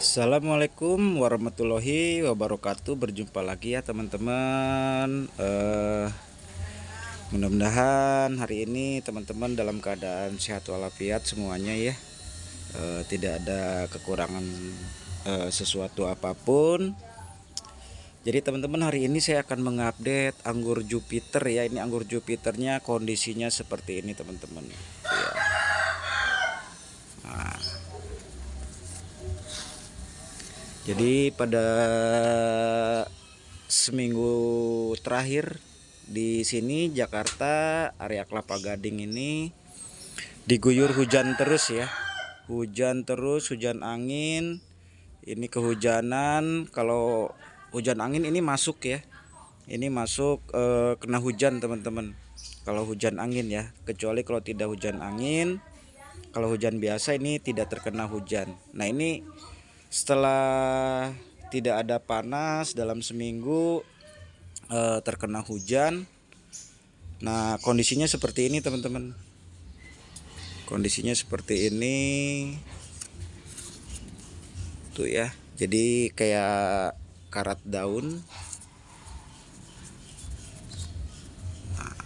Assalamualaikum warahmatullahi wabarakatuh. Berjumpa lagi ya teman-teman. Mudah-mudahan hari ini teman-teman dalam keadaan sehat walafiat semuanya ya. Tidak ada kekurangan sesuatu apapun. Jadi teman-teman, hari ini saya akan mengupdate anggur Jupiter ya. Ini anggur Jupiternya kondisinya seperti ini teman-teman ya. Jadi pada seminggu terakhir di sini Jakarta, area Kelapa Gading ini diguyur hujan terus ya. Hujan terus, hujan angin. Ini kehujanan. Kalau hujan angin ini masuk ya. Ini masuk kena hujan teman-teman. Kalau hujan angin ya, kecuali kalau tidak hujan angin. Kalau hujan biasa ini tidak terkena hujan. Nah, ini setelah tidak ada panas dalam seminggu terkena hujan. Nah, kondisinya seperti ini teman-teman. Kondisinya seperti ini tuh ya. Jadi kayak karat daun. Nah,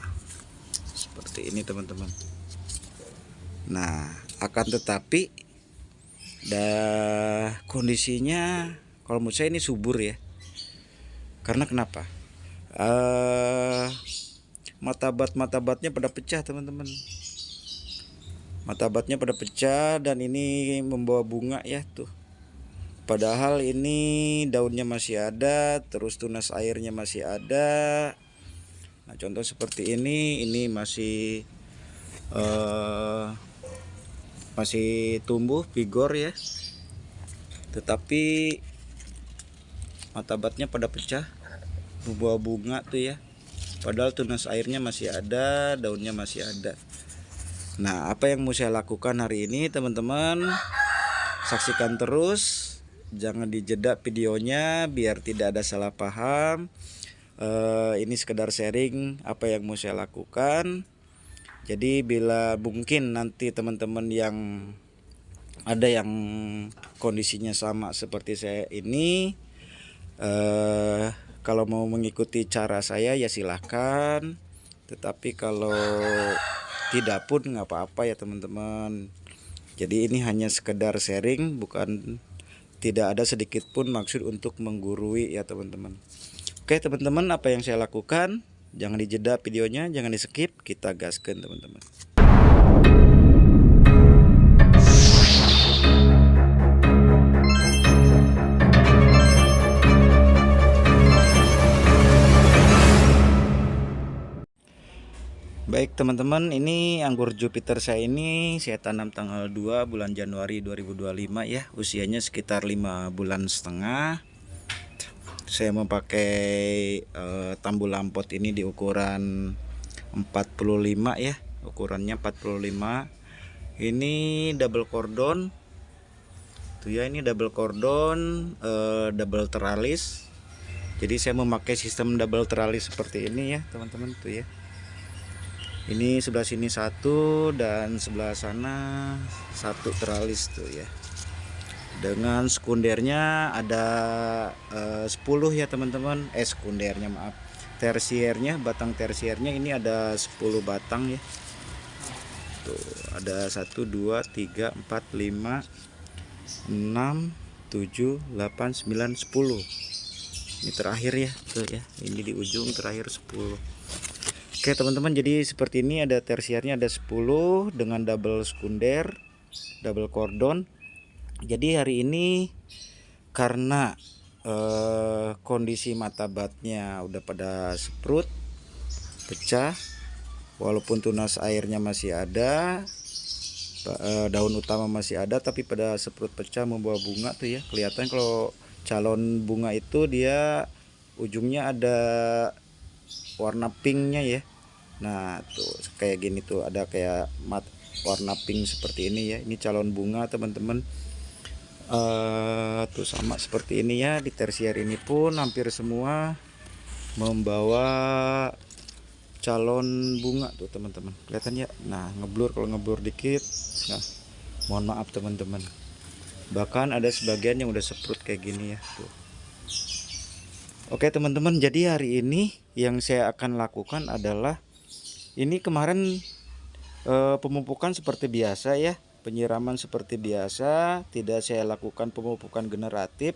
seperti ini teman-teman. Nah, akan tetapi kondisinya kalau menurut saya ini subur ya. Karena kenapa? Matabatnya pada pecah teman-teman. Matabatnya pada pecah dan ini membawa bunga ya tuh. Padahal ini daunnya masih ada, terus tunas airnya masih ada. Nah, contoh seperti ini masih tumbuh vigor ya. Tetapi matabatnya pada pecah, membawa bunga tuh ya. Padahal tunas airnya masih ada, daunnya masih ada. Nah, apa yang mau saya lakukan hari ini teman-teman? Saksikan terus, jangan dijeda videonya biar tidak ada salah paham. Ini sekedar sharing apa yang mau saya lakukan. Jadi bila mungkin nanti teman-teman yang ada yang kondisinya sama seperti saya ini, kalau mau mengikuti cara saya ya silahkan. Tetapi kalau tidak pun nggak apa-apa ya teman-teman. Jadi ini hanya sekedar sharing, bukan, tidak ada sedikit pun maksud untuk menggurui ya teman-teman. Oke teman-teman, apa yang saya lakukan, jangan dijeda videonya, jangan di skip, kita gaskan teman-teman. Baik teman-teman, ini anggur Jupiter saya ini saya tanam tanggal 2 bulan Januari 2025 ya. Usianya sekitar 5 bulan setengah. Saya memakai tambul lampot ini di ukuran 45 ya. Ukurannya 45. Ini double cordon. Tuh ya, ini double cordon, double teralis. Jadi saya memakai sistem double teralis seperti ini ya, teman-teman tuh ya. Ini sebelah sini satu dan sebelah sana satu teralis tuh ya. Dengan sekundernya ada 10 ya teman-teman. Sekundernya maaf. Tersiernya, batang tersiernya ini ada 10 batang ya. Tuh, ada 1 2 3 4 5 6 7 8 9 10. Ini terakhir ya tuh ya. Ini di ujung terakhir 10. Oke teman-teman, jadi seperti ini, ada tersiernya ada 10 dengan double sekunder, double cordon. Jadi hari ini karena kondisi matabatnya udah pada sprut, pecah, walaupun tunas airnya masih ada, daun utama masih ada, tapi pada sprut pecah membawa bunga tuh ya. Kelihatan kalau calon bunga itu dia ujungnya ada warna pinknya ya. Nah tuh kayak gini tuh, ada kayak warna pink seperti ini ya. Ini calon bunga teman-teman. Tuh sama seperti ini ya. Di tersier ini pun hampir semua membawa calon bunga tuh teman-teman. Kelihatan ya. Nah ngeblur, kalau ngeblur dikit, nah mohon maaf teman-teman. Bahkan ada sebagian yang udah seprut kayak gini ya tuh. Oke teman-teman, jadi hari ini yang saya akan lakukan adalah ini kemarin pemupukan seperti biasa ya, penyiraman seperti biasa, tidak saya lakukan pemupukan generatif.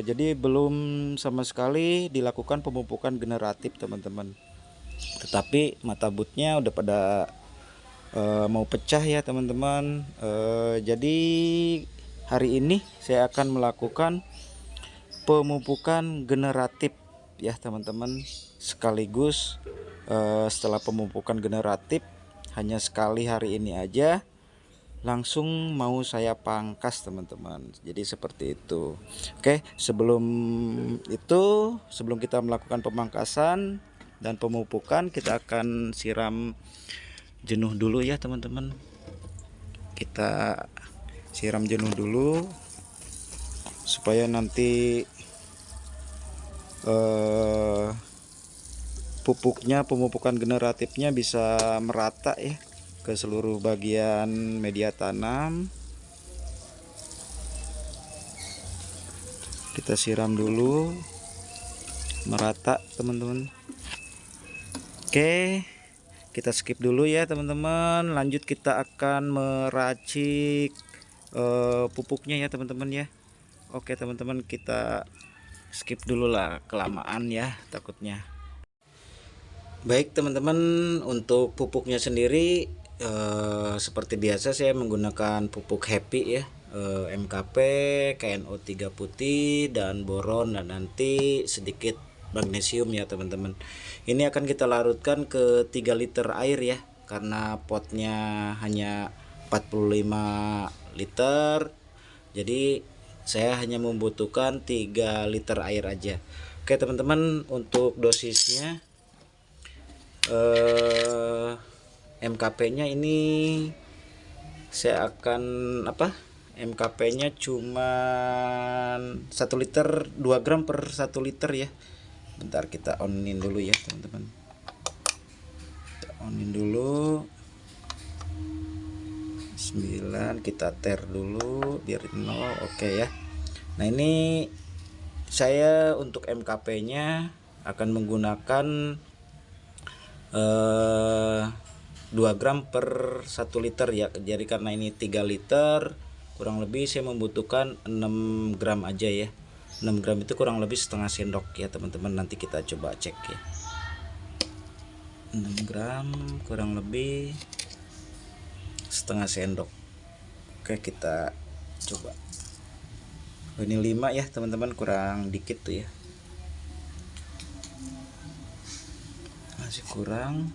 Jadi belum sama sekali dilakukan pemupukan generatif teman-teman. Tetapi mata bootnya udah pada mau pecah ya teman-teman. Jadi hari ini saya akan melakukan pemupukan generatif ya teman-teman, sekaligus setelah pemupukan generatif hanya sekali hari ini aja, langsung mau saya pangkas teman-teman. Jadi seperti itu. Oke, sebelum kita melakukan pemangkasan dan pemupukan, kita akan siram jenuh dulu ya teman-teman. Kita siram jenuh dulu supaya nanti pemupukan generatifnya bisa merata ya ke seluruh bagian media tanam. Kita siram dulu merata teman-teman. Oke, kita skip dulu ya teman-teman. Lanjut kita akan meracik pupuknya ya teman-teman ya. Oke teman-teman, kita skip dulu lah, kelamaan ya takutnya. Baik teman-teman, untuk pupuknya sendiri seperti biasa saya menggunakan pupuk Happy ya, MKP, KNO3 putih, dan boron, dan nanti sedikit magnesium ya teman-teman. Ini akan kita larutkan ke 3 liter air ya, karena potnya hanya 45 liter. Jadi saya hanya membutuhkan 3 liter air aja. Oke teman-teman, untuk dosisnya MKP-nya ini saya akan MKP-nya cuma 1 liter, 2 gram per 1 liter ya. Bentar, kita onin dulu ya teman-teman. Kita onin dulu. 9, kita ter dulu biar 0. Oke ya. Nah ini saya untuk MKP-nya akan menggunakan 2 gram per 1 liter ya. Jadi karena ini 3 liter, kurang lebih saya membutuhkan 6 gram aja ya. 6 gram itu kurang lebih setengah sendok ya teman-teman. Nanti kita coba cek ya. 6 gram kurang lebih setengah sendok. Oke, kita coba. Ini 5 ya teman-teman, kurang dikit tuh ya. Masih kurang.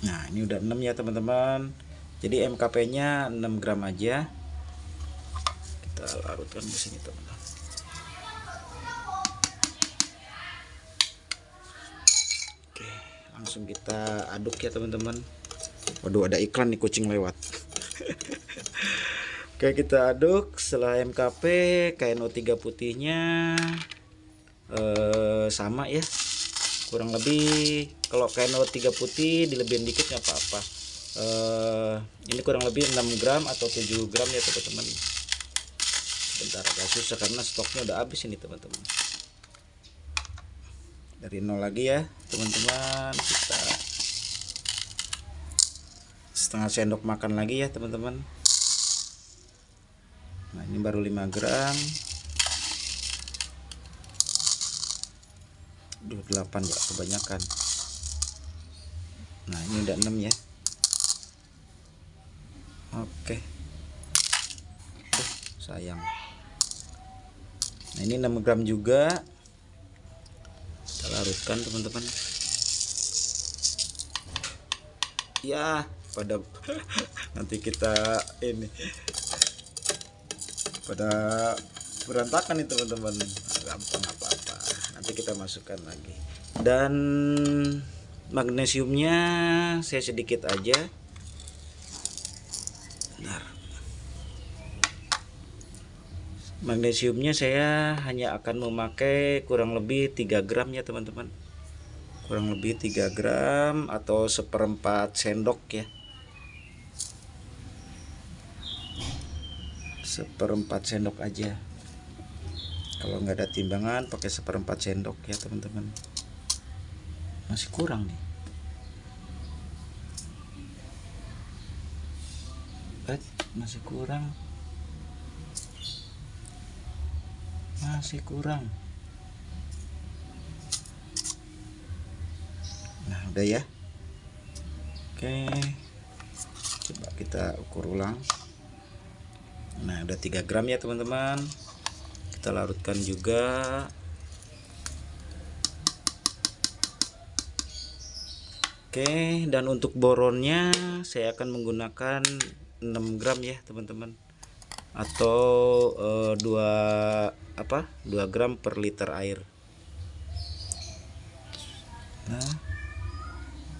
Nah ini udah 6 ya teman-teman. Jadi MKP nya 6 gram aja. Kita larutkan di sini teman-teman. Oke, langsung kita aduk ya teman-teman. Waduh, ada iklan nih, kucing lewat. Oke, kita aduk. Setelah MKP, KNO3 putihnya sama ya, kurang lebih. Kalau KNO3 putih dilebihin dikit nggak apa-apa. Ini kurang lebih 6 gram atau 7 gram ya teman-teman. Bentar, agak susah karena stoknya udah habis ini teman-teman. Dari 0 lagi ya teman-teman. Kita setengah sendok makan lagi ya teman-teman. Nah ini baru 5 gram. 8 ya, kebanyakan. Nah ini udah 6 ya. Oke. Sayang. Nah ini 6 gram juga. Kita larutkan teman-teman. Ya pada nanti kita ini pada berantakan nih teman-teman. Gampang, apa-apa, nanti kita masukkan lagi. Dan magnesiumnya saya sedikit aja. Bentar. Magnesiumnya saya hanya akan memakai kurang lebih 3 gram ya teman-teman. Kurang lebih 3 gram atau 1/4 sendok ya. 1/4 sendok aja. Kalau nggak ada timbangan pakai 1/4 sendok ya teman-teman. Masih kurang nih. Masih kurang. Nah udah ya. Oke, coba kita ukur ulang. Nah udah 3 gram ya teman-teman. Kita larutkan juga. Oke, dan untuk boronnya saya akan menggunakan 6 gram ya teman-teman, atau 2 gram per liter air.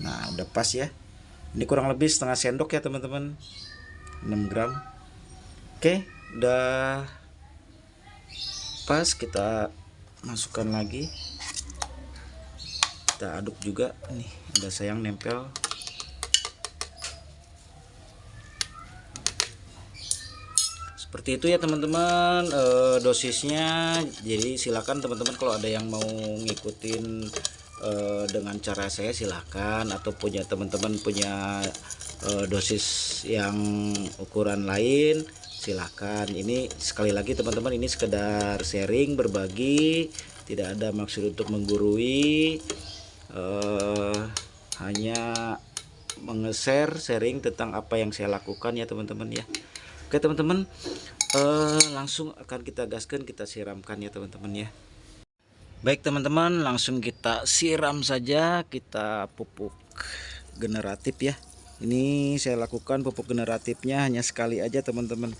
Nah udah pas ya. Ini kurang lebih setengah sendok ya teman-teman, 6 gram. Oke, udah pas. Kita masukkan lagi, kita aduk juga. Nih udah sayang nempel. Seperti itu ya teman-teman, dosisnya. Jadi silakan teman-teman kalau ada yang mau ngikutin dengan cara saya silahkan, atau punya teman-teman punya dosis yang ukuran lain silahkan. Ini sekali lagi teman-teman, ini sekedar sharing, berbagi, tidak ada maksud untuk menggurui, hanya menge-share, sharing tentang apa yang saya lakukan ya teman-teman ya. Oke teman-teman, langsung akan kita gaskan, kita siramkan ya teman-teman ya. Baik teman-teman, langsung kita siram saja, kita pupuk generatif ya. Ini saya lakukan pupuk generatifnya hanya sekali aja teman-teman,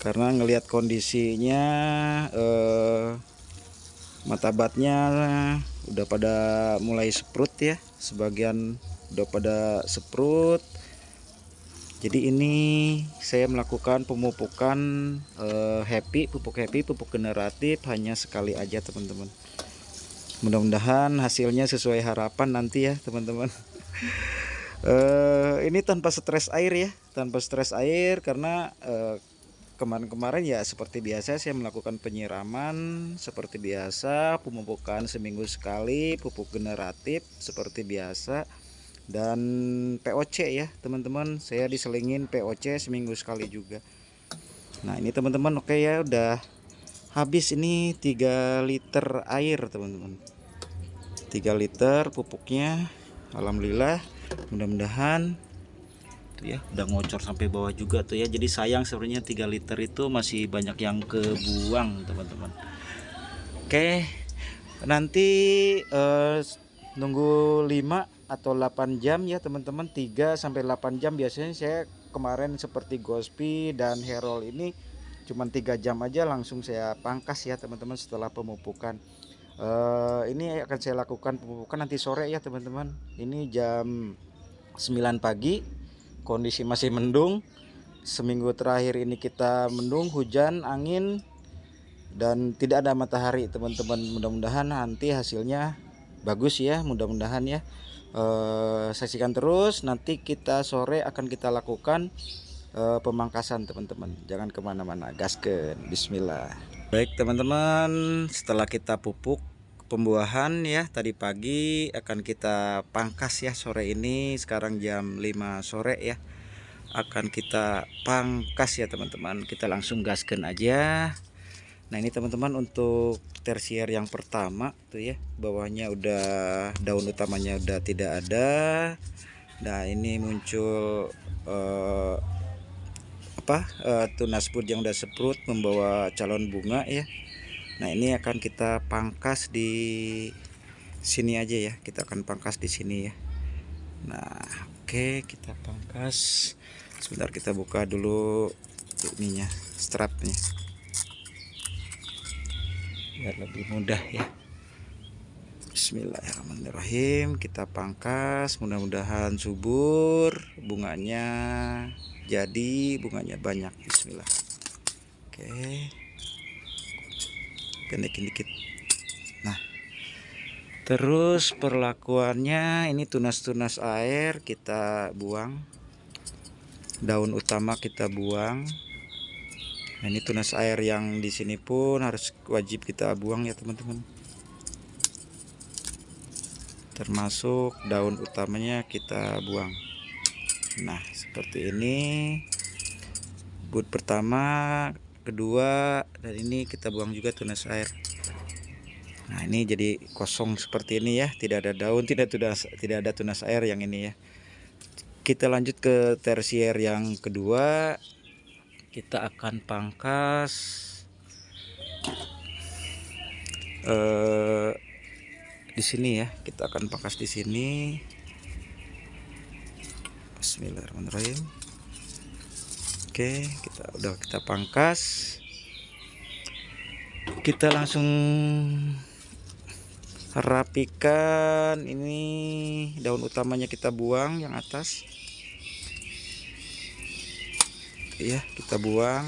karena ngelihat kondisinya mata batnya udah pada mulai seprut ya, sebagian udah pada seprut. Jadi ini saya melakukan pemupukan pupuk generatif hanya sekali aja teman-teman. Mudah-mudahan hasilnya sesuai harapan nanti ya teman-teman. Ini tanpa stres air ya, karena kemarin-kemarin ya seperti biasa saya melakukan penyiraman seperti biasa, pemupukan seminggu sekali, pupuk generatif seperti biasa. Dan POC ya teman-teman, saya diselingin POC seminggu sekali juga. Nah ini teman-teman, oke ya, udah habis ini 3 liter air teman-teman, 3 liter pupuknya. Alhamdulillah, mudah-mudahan tuh ya, udah ngocor sampai bawah juga tuh ya. Jadi sayang sebenarnya 3 liter itu masih banyak yang kebuang teman-teman. Oke, nanti nunggu 5 atau 8 jam ya teman-teman, 3 sampai 8 jam biasanya. Saya kemarin seperti Gospi dan Herol ini cuman 3 jam aja langsung saya pangkas ya teman-teman setelah pemupukan. Ini akan saya lakukan pemupukan nanti sore ya teman-teman. Ini jam 9 pagi, kondisi masih mendung. Seminggu terakhir ini kita mendung, hujan, angin, dan tidak ada matahari teman-teman. Mudah-mudahan nanti hasilnya bagus ya, mudah-mudahan ya. Saksikan terus, nanti kita sore akan kita lakukan pemangkasan teman-teman. Jangan kemana-mana, gaskeun, bismillah. Baik teman-teman, setelah kita pupuk pembuahan ya tadi pagi, akan kita pangkas ya sore ini. Sekarang jam 5 sore ya, akan kita pangkas ya teman-teman. Kita langsung gaskeun aja. Nah ini teman-teman, untuk tersier yang pertama tuh ya, bawahnya udah, daun utamanya udah tidak ada. Nah ini muncul tunas bud yang udah seprut membawa calon bunga ya. Nah ini akan kita pangkas di sini aja ya, kita akan pangkas di sini ya. Nah oke, kita pangkas. Sebentar, kita buka dulu ininya, strapnya, biar lebih mudah ya. Bismillahirrahmanirrahim, kita pangkas, mudah-mudahan subur bunganya, jadi bunganya banyak. Bismillah. Oke, pendekin dikit. Nah terus perlakuannya, ini tunas-tunas air kita buang, daun utama kita buang. Nah, ini tunas air yang di sini pun harus wajib kita buang ya teman-teman. Termasuk daun utamanya kita buang. Nah, seperti ini. But pertama, kedua, dan ini kita buang juga tunas air. Nah, ini jadi kosong seperti ini ya, tidak ada daun, tidak ada tunas air yang ini ya. Kita lanjut ke tersier yang kedua. Kita akan pangkas di sini ya. Kita akan pangkas di sini. Bismillahirrahmanirrahim. Oke, kita pangkas. Kita langsung rapikan. Ini daun utamanya kita buang yang atas. Ya, kita buang.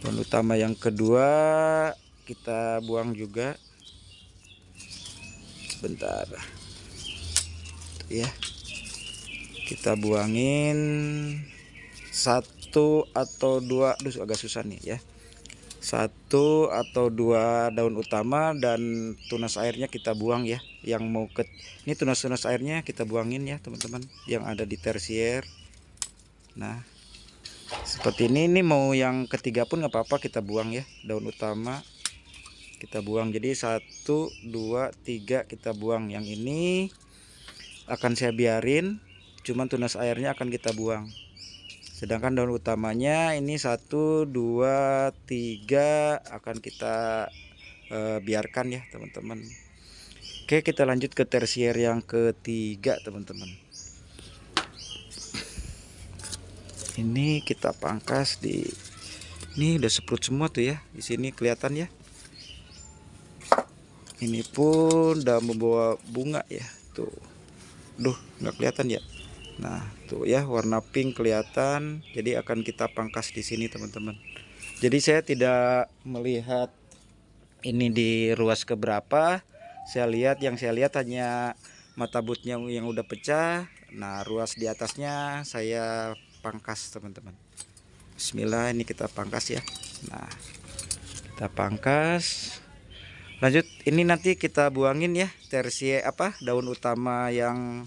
Daun utama yang kedua kita buang juga. Sebentar. Ya. Kita buangin satu atau dua, agak susah nih ya. Satu atau dua daun utama dan tunas airnya kita buang ya. Yang mau ke ini tunas airnya kita buangin ya teman-teman, yang ada di tersier. Nah, seperti ini mau yang ketiga pun nggak apa-apa, kita buang ya. Daun utama kita buang, jadi 1, 2, 3 kita buang. Yang ini akan saya biarin, cuman tunas airnya akan kita buang. Sedangkan daun utamanya ini 1, 2, 3 akan kita biarkan ya teman-teman. Oke, kita lanjut ke tersier yang ketiga teman-teman. Ini kita pangkas ini udah semprot semua tuh ya, di sini kelihatan ya. Ini pun udah membawa bunga ya tuh. Nggak kelihatan ya. Nah, tuh ya, warna pink kelihatan. Jadi akan kita pangkas di sini teman-teman. Jadi saya tidak melihat ini di ruas keberapa. Yang saya lihat hanya mata butnya yang udah pecah. Nah, ruas di atasnya saya pangkas teman-teman. Bismillah, ini kita pangkas ya. Nah, kita pangkas. Lanjut, ini nanti kita buangin ya tersier daun utama yang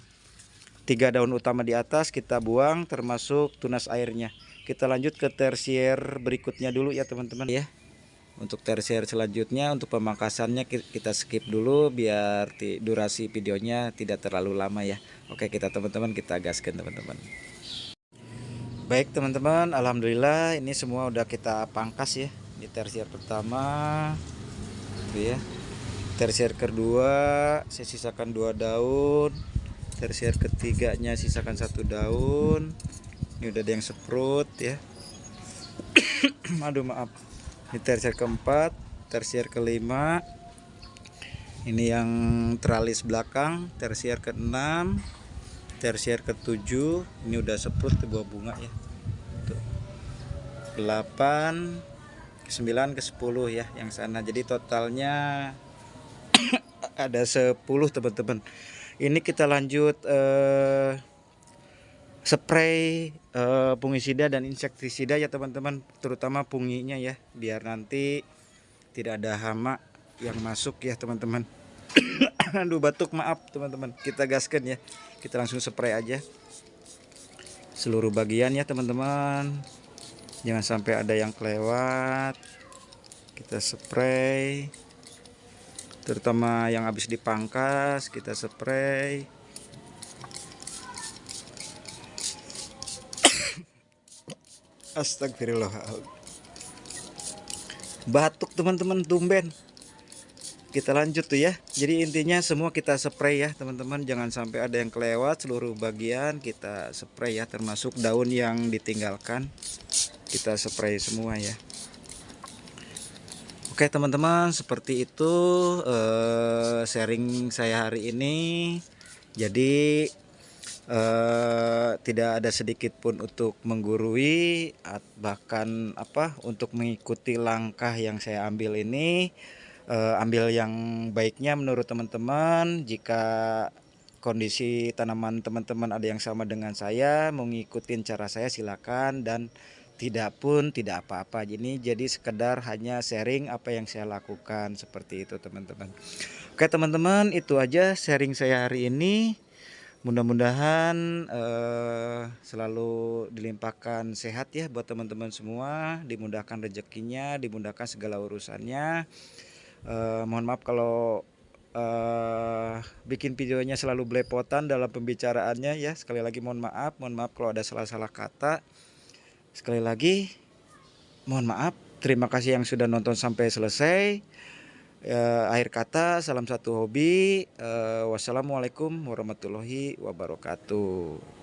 3 daun utama di atas kita buang, termasuk tunas airnya. Kita lanjut ke tersier berikutnya dulu ya teman-teman ya. Untuk tersier selanjutnya, untuk pemangkasannya kita skip dulu biar durasi videonya tidak terlalu lama ya. Oke, kita gaskan teman-teman. Baik teman-teman, alhamdulillah ini semua udah kita pangkas ya. Di tersier pertama tuh ya. Tersier kedua saya sisakan 2 daun. Tersier ketiganya sisakan 1 daun. Ini udah ada yang semprot ya. Aduh maaf. Ini tersier keempat, tersier kelima. Ini yang teralis belakang, tersier ke-6, tersier ke-7. Ini udah semprot ke buah bunga ya. Tuh. 8, ke-9, ke-10 ya yang sana. Jadi totalnya ada 10 teman-teman. Ini kita lanjut spray fungisida dan insektisida ya teman-teman, terutama funginya ya, biar nanti tidak ada hama yang masuk ya teman-teman. Aduh batuk, maaf teman-teman. Kita gaskan ya, kita langsung spray aja seluruh bagian ya teman-teman, jangan sampai ada yang kelewat. Kita spray, terutama yang habis dipangkas kita spray. Astagfirullah, batuk teman-teman, tumben. Kita lanjut tuh ya. Jadi intinya semua kita spray ya teman-teman, jangan sampai ada yang kelewat. Seluruh bagian kita spray ya, termasuk daun yang ditinggalkan kita spray semua ya. Oke teman-teman, seperti itu sharing saya hari ini. Jadi tidak ada sedikit pun untuk menggurui, bahkan untuk mengikuti langkah yang saya ambil ini. Ambil yang baiknya menurut teman-teman. Jika kondisi tanaman teman-teman ada yang sama dengan saya, mengikuti cara saya silakan, dan tidak apa-apa. Ini jadi sekedar hanya sharing apa yang saya lakukan seperti itu teman-teman. Oke teman-teman, itu aja sharing saya hari ini. Mudah-mudahan selalu dilimpahkan sehat ya buat teman-teman semua, dimudahkan rezekinya, dimudahkan segala urusannya. Mohon maaf kalau bikin videonya selalu belepotan dalam pembicaraannya ya. Sekali lagi mohon maaf kalau ada salah-salah kata. Sekali lagi mohon maaf. Terima kasih yang sudah nonton sampai selesai. Akhir kata, salam satu hobi. Wassalamualaikum warahmatullahi wabarakatuh.